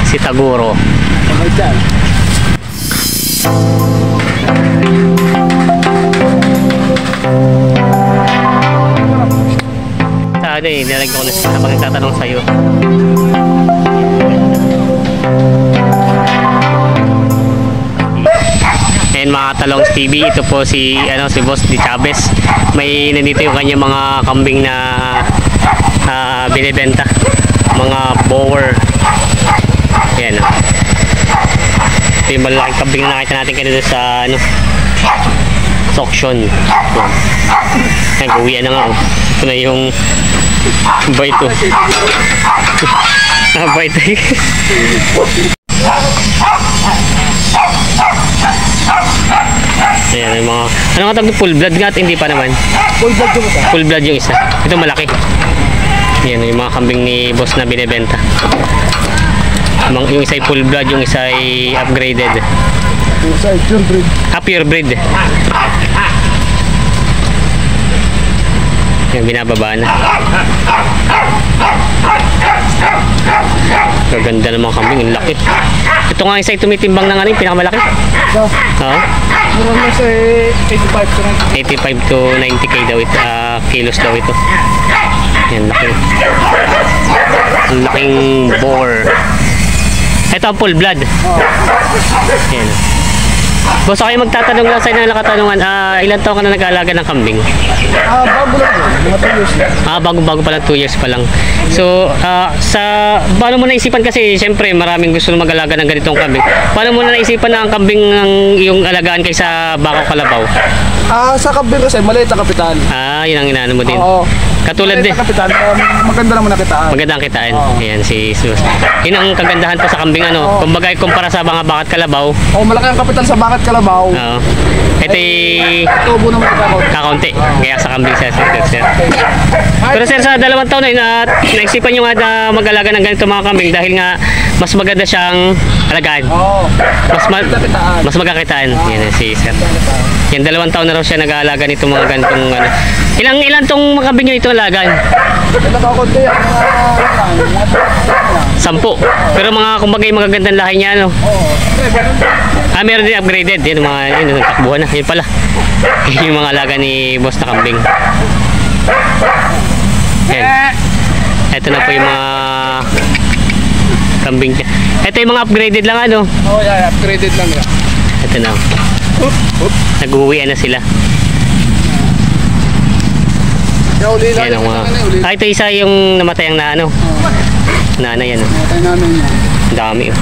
Si Taguro. Ano eh, nilagay ko na siya habang nagtatanong sa'yo. Ayan mga Talongs TV, ito po si Boss Di Chavez. May nandito yung kanya mga kambing na binibenta, mga bower. Ayan. Ito yung malaking kambing na nakita natin kanina sa sa auction. Ayan, uwian na nga. Ito na yung ba ito? Ba ito? Ayan yung mga, ano nga tawag, full blood nga at hindi pa naman. Full blood yung isa. Full blood yung isa. Ito malaki. Ayan yung mga kambing ni boss na binibenta. Yung isa ay full blood, yung isa ay upgraded. Yung isa ay pure breed. Pure breed. Yung binababa na. Gaganda ng mga kambing, ang laki. Ito nga isa ay tumitimbang ng pinakamalaki. Ito. Oo. Meron na sa 85 85 to 90. to 90k daw ito, kilos daw ito. Yan, laki. Ang laking boar. Ito ang full blood. Yan. Boss, ako yung magtatanong lang sa'yo na nakatanungan, ilan taon ka na nag-aalaga ng kambing? Bago lang yun, mga 2 years na. Bago pa lang, 2 years pa lang. So, paano mo naisipan, kasi siyempre maraming gusto na mag-alaga ng ganitong kambing. Paano mo na naisipan na ang kambing ng yung alagaan kaysa bakaw kalabaw? Sa kambing kasi, maliit ang kapitan. Yun ang inaano mo din. Oo. Katulad din. Kapitan, maganda naman na kitaan. Magandang kitaan. Ayan, si Sus. Yun ang kagandahan po sa kambing, kumbaga kumpara sa mga bakat kalabaw. Malaki ang kapitan sa bakat kalabaw. Oo. Ito ay tubo naman kakaunti. Kaya sa kambing sir. Pero sir, sa 2 taon na naisipan nyo nga na mag-alaga ng ganito mga kambing dahil nga mas maganda siyang alagaan. Mas magkakitaan. Yan si sir. Yan, 2 taon na raw siya nag-aalaga nito mga ganitong Ilan tong mga kambing nyo ito alagaan? 10. Pero mga kumbaga yung magagandang lahi niya, meron din upgraded. Yan mga nagtakbuhan na. Yun pala. Yung mga alaga ni boss na kambing. Yan. Ito na po yung mga kambing niya. Ito yung mga upgraded lang upgraded lang yan. Ito na. Nag-uwian na sila. Yan ang mga. Ito isa yung namatay ang nanay yan. Namatay namin yan. Dami.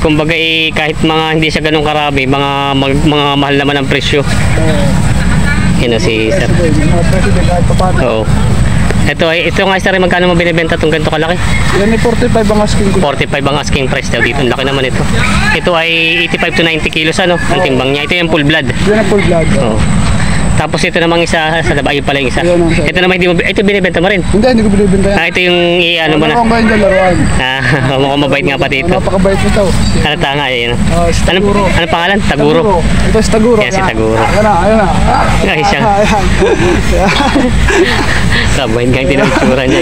Kumbaga kahit mga hindi siya ganun karami, mga mahal naman ang presyo. Yan si sir. Oo. Ito nga sir, magkano mo binibenta itong ganito kalaki? Yan ay 45 ang asking. 45 ang asking price daw dito. Ang laki naman ito. Ito ay 85 to 90 kilos ang timbang niya. Ito yung full blood. Yan ang full blood. Oo. Tapos ito namang isa sa labas, ayun pala yung isa. Ito naman ito binibenta mo rin. Hindi ko binibenta yan. Ito yung mo na. Ano ba yung laruan? Mukhang mabait nga pati ito. Napakabait nito. Halata nga yun. Si Taguro. Ano pangalan? Taguro. Ito si Taguro. Yan si Taguro. Ayun na. Ay siya. Sabay nga yung tinagtura niya.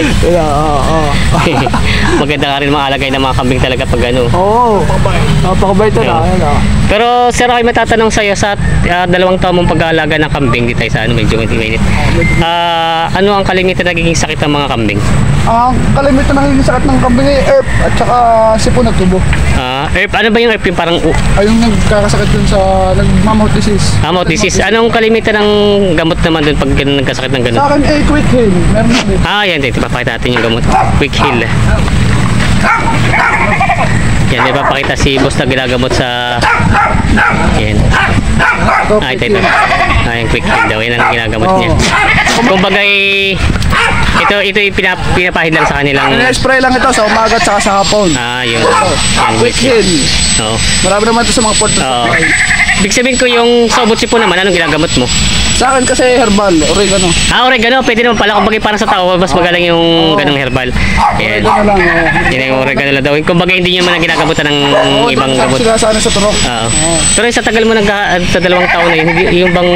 Maganda nga rin maalagay ng mga kambing talaga pag Oo. Napakabait na. Pero sir, ako matatanong sa'yo sa 2 taon mong pag-aalaga ng kambing dito sa medyo mainit. Ano ang kalimitan nagiging sakit ng mga kambing? Ang kalimitan nagiging sakit ng kambing ay herp at saka sipon at tubo. Herp, ano ba yung herp? Yung parang yung nagkakasakit dun sa nagmamouth disease. Mouth disease. Anong kalimitan ng gamot naman dun pag nagkasakit ng ganun? Sa akin ay quick heal. Meron na din. Yan din. Ipapakita natin yung gamot. Quick heal. Yan, ipapakita si boss na ginagamot sa yan. Ito. Yung quick heal daw. Yan ang ginagamot niya. Kumbaga ito yung pinapahid lang sa kanilang. Spray lang ito sa umaga at saka sa hapon. Yun. Quick heal. Oo. Marami naman ito sa mga port. Big sabihin ko yung sa ubot sipon naman, anong ginagamot mo? Sa akin kasi herbal, oregano. Oregano, pwede naman pala. Kumbaga parang sa tao, mas magaling yung ganong herbal. Yan. Oregano lang. Yan yung oregano lang daw. Kumbaga hindi nyo man ginagamutan ng ibang gamot. Sila sana sa turok. Oo. Pero sa tagal mo sa 2 taon na yun, yung bang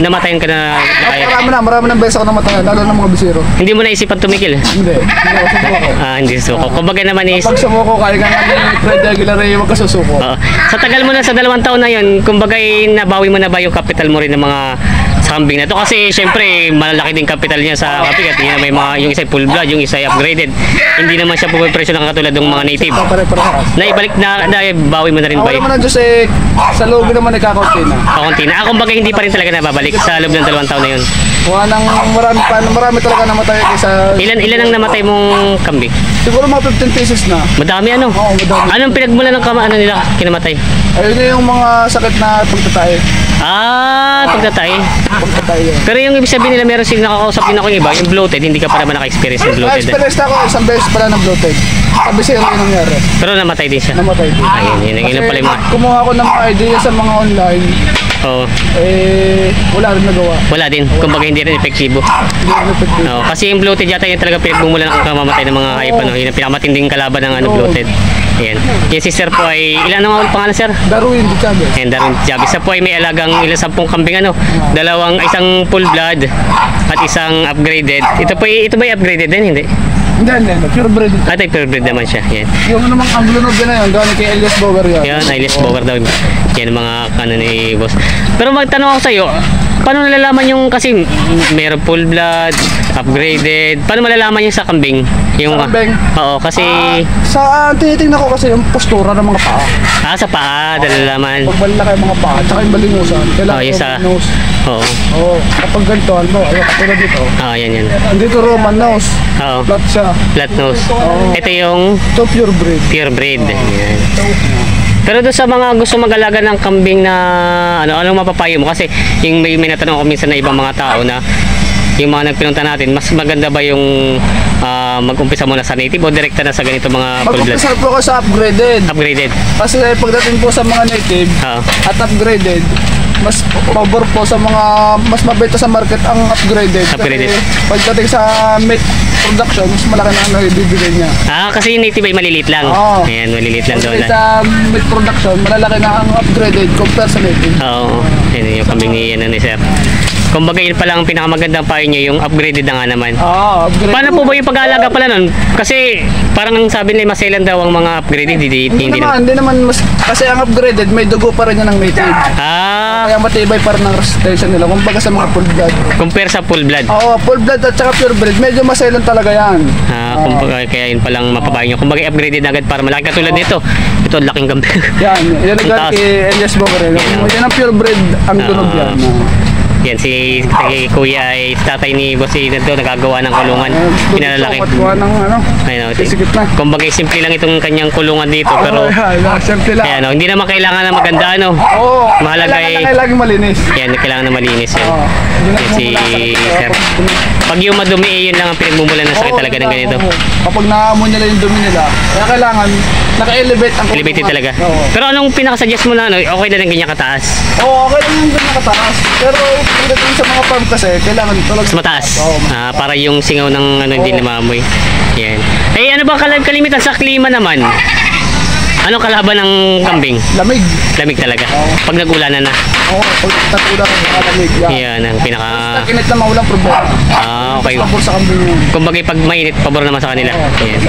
namatayan ka na kaya? Marami na beses ako namatay, lalo ng mga bisiro. Hindi mo naisipan tumigil? Hindi ako susuko. Hindi susuko. Kumbaga naman is... Pag sumuko, kaya ka namin Fred Aguilar yung magkasusuko. Oo. Sa tagal mo na sa 2 taon na yun, kumbaga nabawi mo na ba yung capital mo rin ng mga sa kambing na to? Kasi syempre malalaki din capital niya sa kambing at yun, may mga, yung isa full blood, yung isa ay upgraded. Hindi naman siya pumipresyo ng katulad ng mga native. Pare-parehas. Naibalik na, bawi mo na rin ba Ako yun? naman ang Diyos sa loob naman nagkakaunti na. Kakunti na. Kumbaga hindi pa rin talaga nababalik sa loob ng 2 taon na yun. Marami talaga namatay kaysa... Ilan ang namatay mong kambing? Siguro mga 15 pieces na. Madami ano? Oo, madami. Anong pinagmula ng nila kinamatay? Ayun na yung mga sakit na pagtatay. Pagtatay. Pagtatay yun. Pero yung ibig sabihin nila meron silang nakakausap din ako yung iba, yung bloated, hindi ka pa naman naka-experience ng bloated. Na-experience na ako isang beses pala ng bloated. Sabi siya yung nangyari. Pero namatay din siya. Namatay din. Ayun, yun pala yung mga... Kumuha ako ng mga idea sa mga online. Oo. Wala rin nagawa. Wala din. Kumbaga hindi rin epektibo. Hindi rin effective. Oo, kasi yung bloated yata yung talaga pinagmumulan ng kamamatay ng mga hayop. Yun ang pinakamatinding kalaban ng bloated. Ayan. Yung sister po ay, ilan ang pangalan sir? Darwin Di Chavez. And Darwin Chavez. Isa po ay may alagang 10 kambing isang full blood at isang upgraded. Ito ba yung upgraded din? Hindi. Hindi. Pure breed. Ito pure breed naman siya. Yan. Yung namang Anglo Nob na yun, galing kay Elias Bower yan. Yan, Elias Bower daw. Yan mga ni boss. Pero magtanong ako sa iyo, paano nalalaman yung kasi meron full blood, upgraded. Paano malalaman yung sa kambing? Yung Sa kambing? Oo, kasi tinitingnan ko kasi yung postura ng mga paa. sa paa nalalaman. Pag malaki yung mga paa, tsaka yung balingusan. Kailangan Yung sa nose. Oo. Oo. Kapag ganito, ayun, katulad dito. Yan. Andito Roman nose. Oo. Flat siya. Flat nose. Oo. Ito yung Ito pure breed. pure breed. Yan. Pero doon sa mga gusto mag-alaga ng kambing na anong mapapayo mo? Kasi yung may natanong ako minsan na ibang mga tao na yung mga nagpinunta natin, mas maganda ba yung mag-umpisa muna sa native o direkta na sa ganito mga full blood? Mag-umpisa po ka sa upgraded. Upgraded. Kasi pagdating po sa mga native Oo. at upgraded, mas pabor po sa mga mas mabenta sa market ang upgraded. Upgraded. Kasi pagdating sa meat production, mas malaki na ang ibibigay niya. Kasi yung native ay maliliit lang. Oo. Ayan, maliliit lang doon. Pagdating sa meat production, malalaki na ang upgraded compared sa native. Oo. Yan yung kambing ni sir. Kumbaga yun pala ang pinakamagandang payo nyo, yung upgraded na nga naman. Upgraded. Paano po ba yung pag-aalaga pala nun? Kasi parang ang sabi nila maselan daw ang mga upgraded, hindi Hindi naman mas, kasi ang upgraded may dugo pa rin yan ng native. Ah, Kaya matibay pa rin ang resistensya nila kumbaga sa mga full blood. compare sa full blood. Oo, full blood at saka pure breed, medyo maselan talaga yan. Kumbaga kaya yun palang mapapayo nyo. Kumbaga upgraded na agad para malaki katulad nito. Ito ang laking kambing. Yan Ang ang taas. kay Elias Bogarel. Yan ang pure breed ang tunog yan. Yan si kuya ay tatay ni Boss Aidan to nagagawa ng kulungan. Pinalalaki. Kuha ng Ayun, sisikip na. kumbaga simple lang itong kanyang kulungan dito pero Simple lang. ayan, hindi naman kailangan na maganda Oo, mahalaga kailangan laging malinis. Yan, kailangan na malinis yan. Oo. Yan si sir. Pag yung madumi, yun lang ang pinagmumulan ng sakit talaga ng ganito. Kapag naamon nila yung dumi nila, kaya kailangan naka-elevate ang Elevated talaga. Oo. Pero anong pinakasuggest mo na okay na rin ganyan kataas? Oo, okay lang yung ganyan kataas. Pero pagdating sa mga farm kasi, kailangan talaga Mas mataas. Oo, Para yung singaw ng hindi na maamoy. Yan. Eh ano ba kalimitan sa klima naman? Anong kalaban ng kambing? lamig. Lamig talaga. Pag nag-ulanan na. Oo, pag natulang lamig. Yan ang pinaka... Kinit na maulang problema. Okay. Pabor sa kambing yun. Kumbaga pag mainit, pabor naman sa kanila. Yan.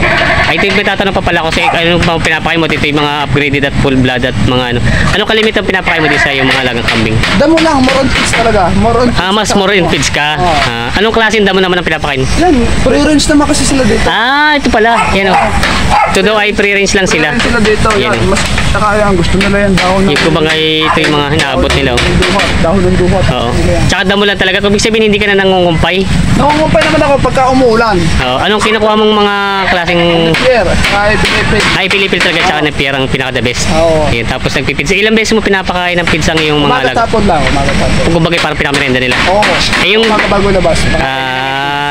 Ay, ito yung may tatanong pa pala ko sa ano bang pinapakain mo dito yung mga upgraded at full blood at mga ano. Anong kalimitan pinapakain mo dito sa yung mga alagang kambing? Damo lang, more on feeds talaga. More on feeds. Mas more in feeds ka. Anong klaseng damo naman ang pinapakain? Yan, free-range naman kasi sila dito. Ito pala. Yan o. Ito daw ay pre-range lang sila. Free-range sila dito. Yan, Yan, oh. mas saka yan, gusto nila yan. Dahon ng Yung kumbaga ito yung mga hinaabot nila. Oh. duhat. Dahon ng duhat. Oo. Sila yan. Tsaka damo lang talaga. Kung ibig sabihin hindi ka na nangungumpay. Nangungumpay naman ako pagka umuulan. Anong kinukuha mong mga klaseng... Pierre, kahit pinipig. Ay, pilipil talaga tsaka na pierre ang pinaka-the best. Oo. Yan, tapos nagpipids. Ilang beses mo pinapakain ng pids ang iyong mga alaga? Umaga tapon lang, umaga tapon. Kung kumbaga parang pinakamerenda nila. Oo. Eh, yung... Umaga bago labas.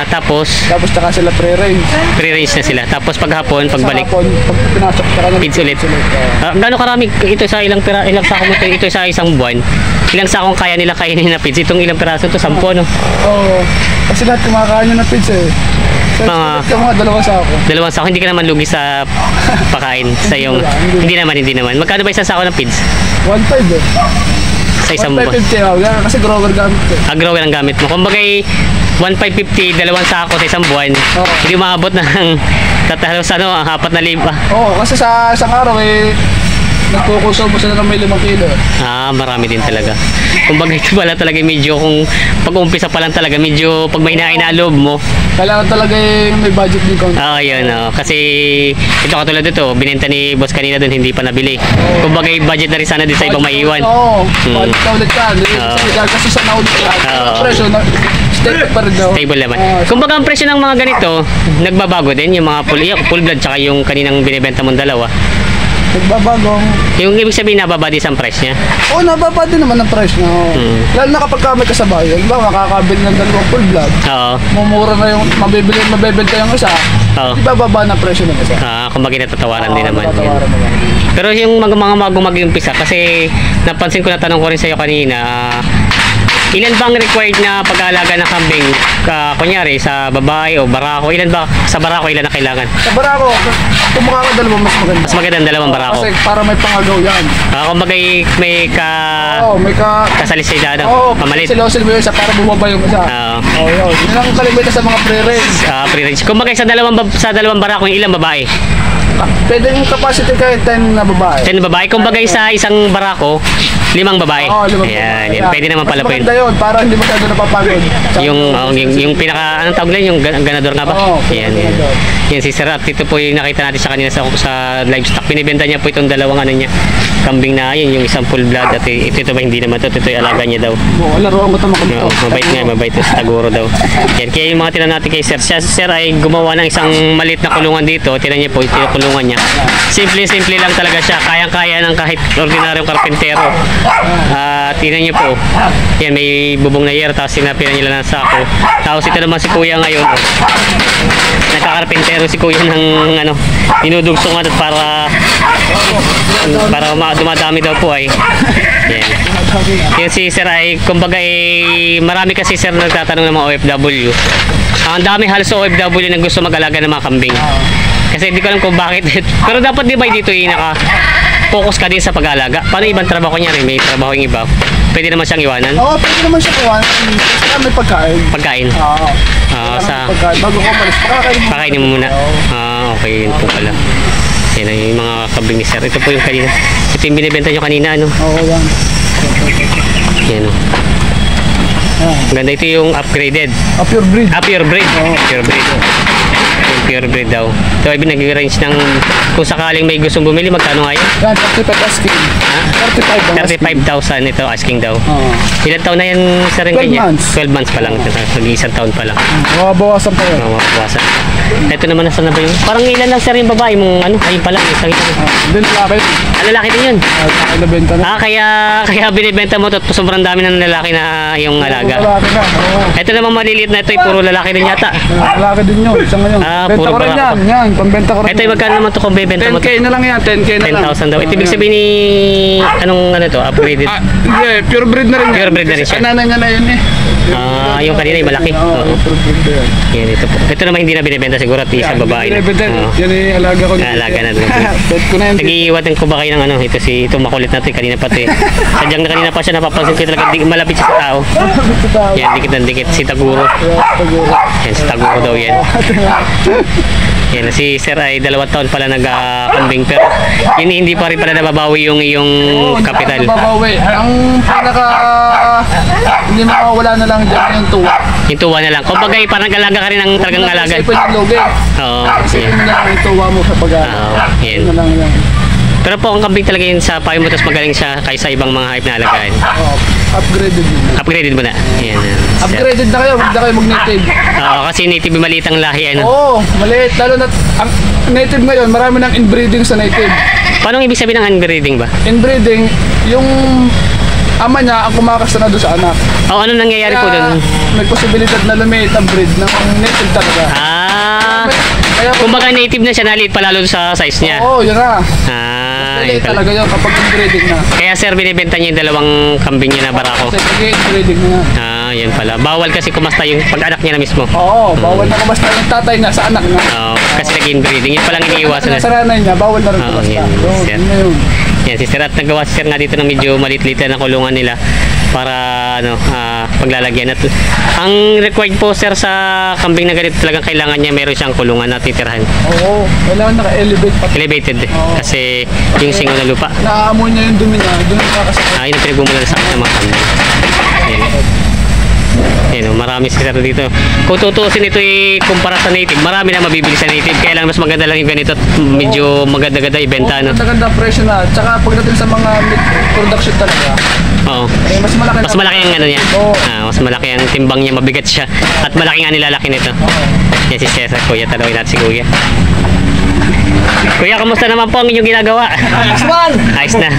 Tapos, Tapos tsaka sila pre-range. pre-range na sila. Tapos paghapon, pagbalik, Sa hapon, pag pinasok tsaka na feeds ulit. Gano'ng karami? Ito sa ilang sako mo ito sa isang buwan? Ilang sakong kaya nila kainin na feeds? Itong ilang piraso to? 10, no? Oo. Kasi lahat kumakain yun ng pizza eh. Sa mga 2 sako. 2 sako, hindi ka naman lugi sa pakain sa iyong... Hindi naman. Magkano ba isang sako ng feeds? 1.5 eh. Sa isang buwan? 1.550 ako. Kasi grower gamit eh. Grower ang gamit mo. Kung bagay 1,550, 2 sako sa isang buwan, Oo. hindi maabot ng tatalos 4,000. Oo, kasi sa isang araw eh, nagkukusobo sila ng may 5 kilo. Marami din talaga. Kung bagay ito pala talaga medyo, kung pag-umpisa pa lang talaga, medyo pag may na loob mo, Kailangan talaga eh, may budget din konti. yun, kasi ito katulad ito, binenta ni boss kanina doon, hindi pa nabili. Kung bagay budget na rin sana din sa ibang maiwan. Oo, budget na ulit ka. Kasi sa naulit ka. Oo. Presyo na stable pa rin daw. Stable naman. Oo. Kung baga ang presyo ng mga ganito, nagbabago din, yung mga full blood, tsaka yung kaninang binibenta mong dalawa. Nagbabagong. Yung ibig sabihin, nababa din ang price niya. Oo, nababa din naman ang price niya. Lalo na kapag may kasabay. Halimbawa, makakabili ng 2 full blood. Oo. Mumura na yung mabibenta yung isa. Oo. Ibababa na presyo ng isa. Kung bagay natatawaran din naman. Natatawaran naman. Pero yung mga bago mag-umpisa, kasi napansin ko, natanong ko rin sa'yo kanina, ilan bang required na pag-aalaga ng kambing? Kunyari, sa babae o barako, ilan ba sa barako ilan na kailangan? Sa barako, kung mukha ka 2, mas maganda. Mas maganda ang 2 barako. Kasi para may pangagaw yan. Kung bagay may Oo, may kasalisay na, Oo, pamalit. silosil mo yung isa para bumaba yung isa. Oo, yun. Yun ang kalimita sa mga pre-range. Pre-range. Kung bagay sa dalawang barako, yung ilang babae? Pwede yung capacity kahit 10 na babae. 10 babae. Kung bagay sa isang barako, 5 babae. Oo, 5 Ayan, babae. yan. Pwede naman pala po yun. Mas maganda yun, para hindi masyado napapagod. Yung pinaka, anong tawag lang, yung ganador nga ba? Oo, Yan. ganador. Yan si Sir At. Ito po yung nakita natin sa kanina sa livestock. Binibenta niya po itong dalawang niya. Kambing na yun, yung isang full blood. At ito ba hindi naman ito. Ito yung alaga niya daw. Oo, laruan ko ito makabito. Mabait nga, mabait ito sa Taguro daw. Yan. Kaya yung mga tinan natin kay Sir. Sir ay gumawa ng isang maliit na kulungan dito. Tinan niyo po, ito yung kulungan niya. Simple lang talaga siya. Kayang-kaya ng kahit ordinaryong karpintero. Tinan niyo po. Yan, may bubong na yer. Tapos sinapinan nila ng sako. Tapos ito naman si Kuya ngayon. Nagkakarpintero si Kuya ng dinudugtungan at para dumadami daw po ay. Yan. Yan si Sir ay, kumbaga marami kasi Sir nagtatanong ng mga OFW. Ang dami halos sa OFW na gusto mag-alaga ng mga kambing. Kasi hindi ko alam kung bakit. Pero dapat di ba dito naka-focus ka din sa pag-alaga? Paano ibang trabaho niya rin? May trabaho yung iba. Pwede naman siyang iwanan? Oo, pwede naman siya kuha. Basta may pagkain. Pagkain? Oo. Pagkain. Bago ko malis, Pakainin mo muna? Okay. Yun po pala. Yan yung mga kambing ni Sir. Ito po yung kanina. Ito yung binibenta nyo kanina, ano? Oo, yan. Yan o. Ganda, ito yung upgraded. Pure breed. Pure breed. Pure breed. Yung pure breed daw. Ito ay nag-range ng, kung sakaling may gustong bumili, magkano nga yun? Yan, 35 asking. 35 ang asking. 35,000 ito asking daw. Oo. Ilan taon na yan sa rin 12 kanya? months. 12 months pa lang. Nag-iisang taon pa lang. Mabawasan pa yun. Mabawasan. Ito naman nasa na ba yun? Parang ilan lang Sir yung babae mong ayun pala. Isang ito. Din lalaki. Lalaki din yun. Lalaki na benta na. Kaya binibenta mo to. Sobrang dami ng lalaki na yung alaga. Lalaki na. Oo. Ito naman maliliit na ito. Puro lalaki din yata. Lalaki din yun. Isa ngayon. Benta puro ko rin barako. yan. Yan, pambenta ko rin. Ito yung magkano naman to kung bibenta mo 10k to? na lang yan. 10k na lang. 10,000 daw. Ito ibig sabihin ni anong to? Upgraded. Hindi, pure breed na rin yan. Pure breed na rin siya. Nanay niya na yun eh. Yung kanina yung malaki. Oo, pure breed na yan. Yan ito po. Ito naman hindi na binibenta siguro at isang babae na. Binibenta. Oo. Yan eh, alaga ko. Alaga na doon. Pet ko na yan. Nag-iiwatan ko ba kayo ng itong makulit natin kanina pati. Sadyang na kanina pa siya napapansin ko talaga malapit siya sa tao. Yan, dikit ng dikit. Si Taguro. Yan, si Taguro daw yan. Yan, si Sir ay 2 taon pala nag-kambing pero hindi pa rin pala nababawi yung iyong kapital. Babawi. Ang pinaka hindi makawala na lang dyan yung tuwa. Yung tuwa na lang. Kung bagay, parang alaga ka rin ng talagang alaga. Isipin yung loge. Oo. Isipin mo na lang yung tuwa mo sa pag-aaral. Yan. Yun na lang yan. Pero po, ang kambing talaga yun sa payo mo, tapos magaling siya kaysa ibang mga hype na alagaan. Upgraded yun. Upgraded mo na. Yan. Upgraded na kayo, huwag na kayo mag-native. Kasi native maliit ang lahi. Oo, maliit. Lalo na, ang native ngayon, marami ng inbreeding sa native. Paano ibig sabihin ng inbreeding ba? Inbreeding, yung ama niya ang kumakas na doon sa anak. O ano nangyayari po doon? May posibilidad na lumit ang breed ng native talaga. Kaya Kumbaga native na siya, naliit pa lalo sa size niya. Oo, yun na. Yun Maliit pala. talaga yun kapag breeding na. Kaya sir, binibenta niya yung dalawang kambing niya na barako. Kasi pag breeding na yan. Yan pala. Bawal kasi kumasta yung pag-anak niya na mismo. Oo, bawal na kumasta yung tatay niya sa anak niya. Kasi nag-inbreeding. Yun palang iniiwasan na. Sa nanay niya, bawal na rin Oo, kumasta. yan, sir. Yun na yun. Yan, si sir, at nagawa si sir nga dito ng medyo malit-lit na kulungan nila para paglalagyan. At ang required po sir sa kambing na ganito, talagang kailangan niya meron siyang kulungan na titirahan. Oo, kailangan naka-elevate pa. Elevated kasi yung singaw na lupa. Naaamoy niya yung dumi niya, doon nakakasakit. Yun ang pinagmumulan sa akin ng mga kambing. Ayan, marami si sir dito. Kung tutuusin ito kumpara sa native, marami na mabibili sa native. Kaya lang mas maganda lang yung ganito at medyo maganda-ganda ibenta. No? Maganda presyo na. Tsaka pagdating sa mga meat production talaga, Oo. mas malaki Mas malaki ang ano niya. Oo. Mas malaki ang timbang niya, mabigat siya. At malaki nga nilalaki nito. Yan si Cesar, kuya. Tanawin natin si kuya. Kuya, kamusta naman po ang inyong ginagawa? Ayos na.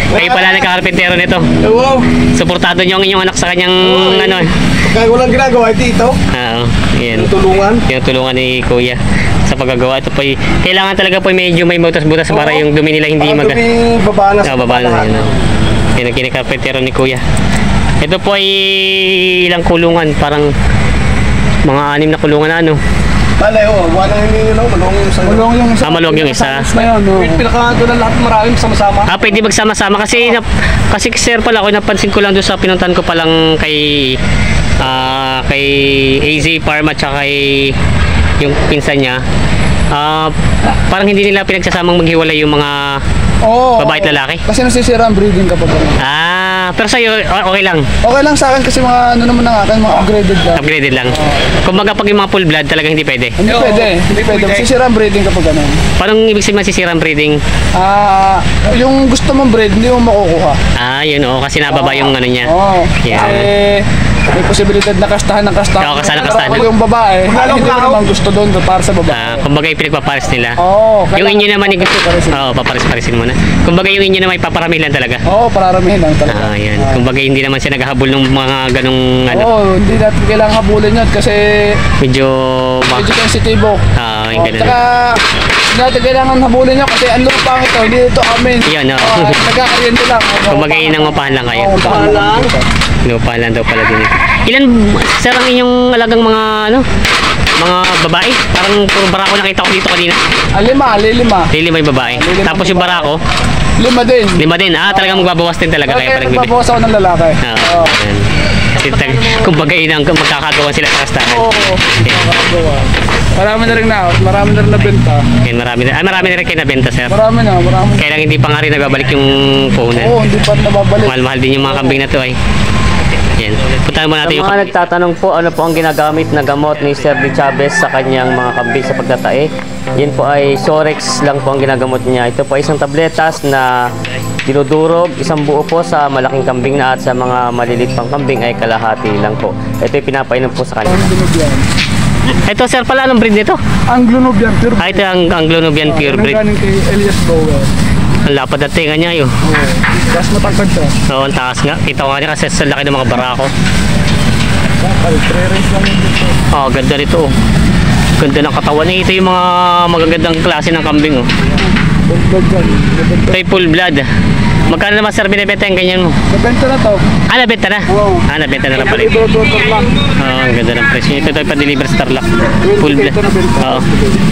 Kayo pala nagkakarpentero nito. Wow! Suportado niyo ang inyong anak sa kanyang ano. Kaya walang ginagawa dito. Oo. Yan. Tulungan. Yung tulungan ni kuya sa paggagawa. Ito po kailangan talaga po medyo may butas-butas para yung dumi nila hindi babanas. baba na yan. Yan ang kinikarpentero ni kuya. Ito po ay ilang kulungan, parang mga 6 na kulungan na ano. Malay, wala yung malong yung isa. Maluwag yung isa. Ngayon, pinaka doon lahat maraming sama-sama. Pwede magsama-sama kasi sir pala ako napansin ko lang doon sa pinuntan ko palang kay AZ Farm at saka kay yung pinsan niya. Parang hindi nila pinagsasamang maghiwalay yung mga babae at lalaki. Kasi nasisira ang breeding kapag ano. Pero sa'yo, okay lang. Okay lang sa akin kasi mga ano naman ang akin, mga upgraded lang. Upgraded lang. Kumbaga pag yung mga full blood talaga hindi pwede. Hindi pwede. Masisira ang breeding kapag ano. Parang ibig sabihin masisira ang breeding. Yung gusto mong breed, hindi mo makukuha. Yun kasi nababa yung ano niya. Kasi may posibilidad na kastahan ng kastahan. Kastahan ng kastahan. Pero yung babae, hindi mo naman gusto doon para sa babae. Kumbaga pinagpapares nila. Yung inyo naman papares-paresin mo na. Kumbaga yung inyo naman ipaparamihan talaga. Pararamihin lang talaga. Yan. Kumbaga hindi naman siya naghahabol ng mga ganong ano. Hindi natin kailangan habulin yun kasi Medyo sensitibo. yung ganun. Tsaka hindi natin kailangan habulin yun kasi ang lupang ito, hindi ito amin. Yan, Nagkakaryente lang. Kumbaga inangupahan lang kayo. Upahan lang. Inupahan lang daw pala din. Ilan sir ang inyong alagang mga mga babae? Parang puro barako nakita ko dito kanina. Lima. Lima yung babae. Tapos yung barako, 5 din. 5 din. Talagang magbabawas din talaga kaya parang bibig. Nagbabawas ako ng lalaki. Yan. Kasi kumbaga inang magkakagawa sila sa kastahan. Marami na rin nabenta. Yan, marami na rin kayo nabenta sir. Marami. Kaya lang hindi pa nga rin nagbabalik yung puhunan. Hindi pa nababalik. Mahal-mahal din yung mga kambing na to ay. Yan. Puntahan mo natin yung mga nagtatanong po ano po ang ginagamit na gamot ni Sir Di Chavez sa kanyang mga kambing sa pagtatae. Yan po ay Sorex lang po ang ginagamot niya. Ito po ay isang tabletas na dinudurog, isang buo po sa malaking kambing na at sa mga malilit pang kambing ay kalahati lang po. Ito ay pinapainom po sa kanya. Ito sir pala, anong breed nito? Anglo-Nubian pure breed. Ito ang Anglo-Nubian pure breed. Galing kay Elias Bowell. Ang lapad at tinga niya yun. Gas matangkad siya. Ang taas nga. Kita ko nga niya kasi sa laki ng mga barako. Pre-race lang yun dito. Ganda nito. Ganda ng katawan. Ito yung mga magagandang klase ng kambing. Ito yung full blood. Magkano naman sir binibenta yung ganyan mo? Nabenta na to. Nabenta na? Oo. Nabenta na lang pala ito. Ito lang. Ang ganda ng presyo. Ito ay pa-deliver sa Tarlac. Full blood.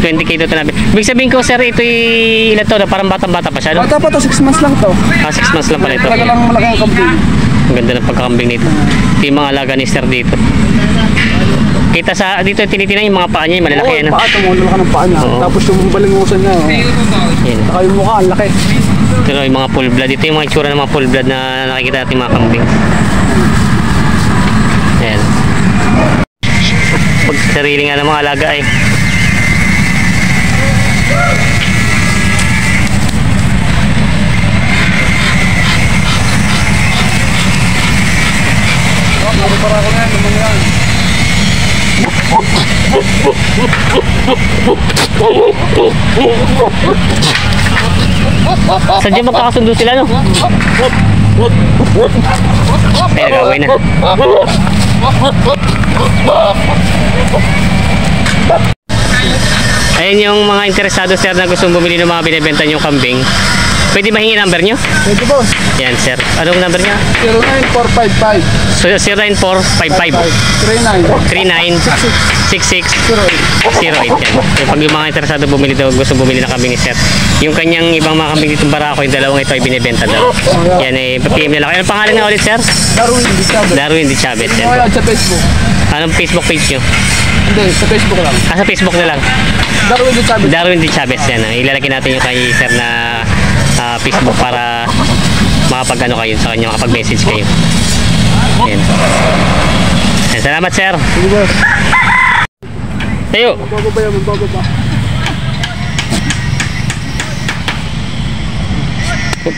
20k ito nabenta. Ibig sabihin ko sir, ito ilan to? Parang batang-bata pa siya, no? Bata pa to, 6 months lang to. 6 months lang pala ito. Talaga lang malaki ang kambing. Ang ganda ng pagkakambing nito. Ito yung mga alaga ni sir dito. Kita sa dito tinitingnan yung mga paa niya, yung malalaki ano. Paa, tumulong ka ng paa niya. Tapos yung balingusan niya. Yan. Saka yung mukha, ang laki. Pero yung mga full blood, ito yung mga itsura ng mga full blood na nakikita natin mga kambing. Ayan. Pag sarili nga ng mga alaga eh. Para ko na yan, naman yan. Sadya magkakasundo sila no? Ay, nag-away na. Ayan yung mga interesado sir na gustong bumili ng mga binibenta niyong kambing. Pwede mahingi number nyo? Pwede boss. Yan sir. Anong number nyo? 09455 So 09455 39 66 08 yan. Yung pag yung mga interesado bumili daw, gusto bumili ng kambing ni sir. Yung kanyang ibang mga kambing ditong barako, yung dalawang ito ay binibenta daw. Yan eh, PM na lang. Anong pangalan nga ulit sir? Darwin Di Chavez. Darwin Di Chavez. O Yan. kaya sa Facebook. Anong Facebook page nyo? Hindi, sa Facebook lang. Sa Facebook na lang. Darwin Di Chavez. Darwin Di Chavez yan. Ilalagay natin yung kay sir na Facebook para makapag-ano kayo sa kanya, makapag-message kayo. Yan. Yan. Salamat sir. Sige boss. Tayo. Magbaba yan, magbaba.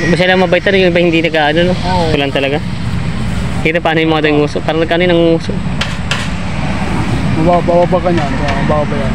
Masaya lang mabait talaga, yung iba hindi nagka-ano, no? Oo. Kulang talaga. Kita paano yung mga daing nguso. Parang nagkano yung nguso. Mababa ka niyan. Mababa yan.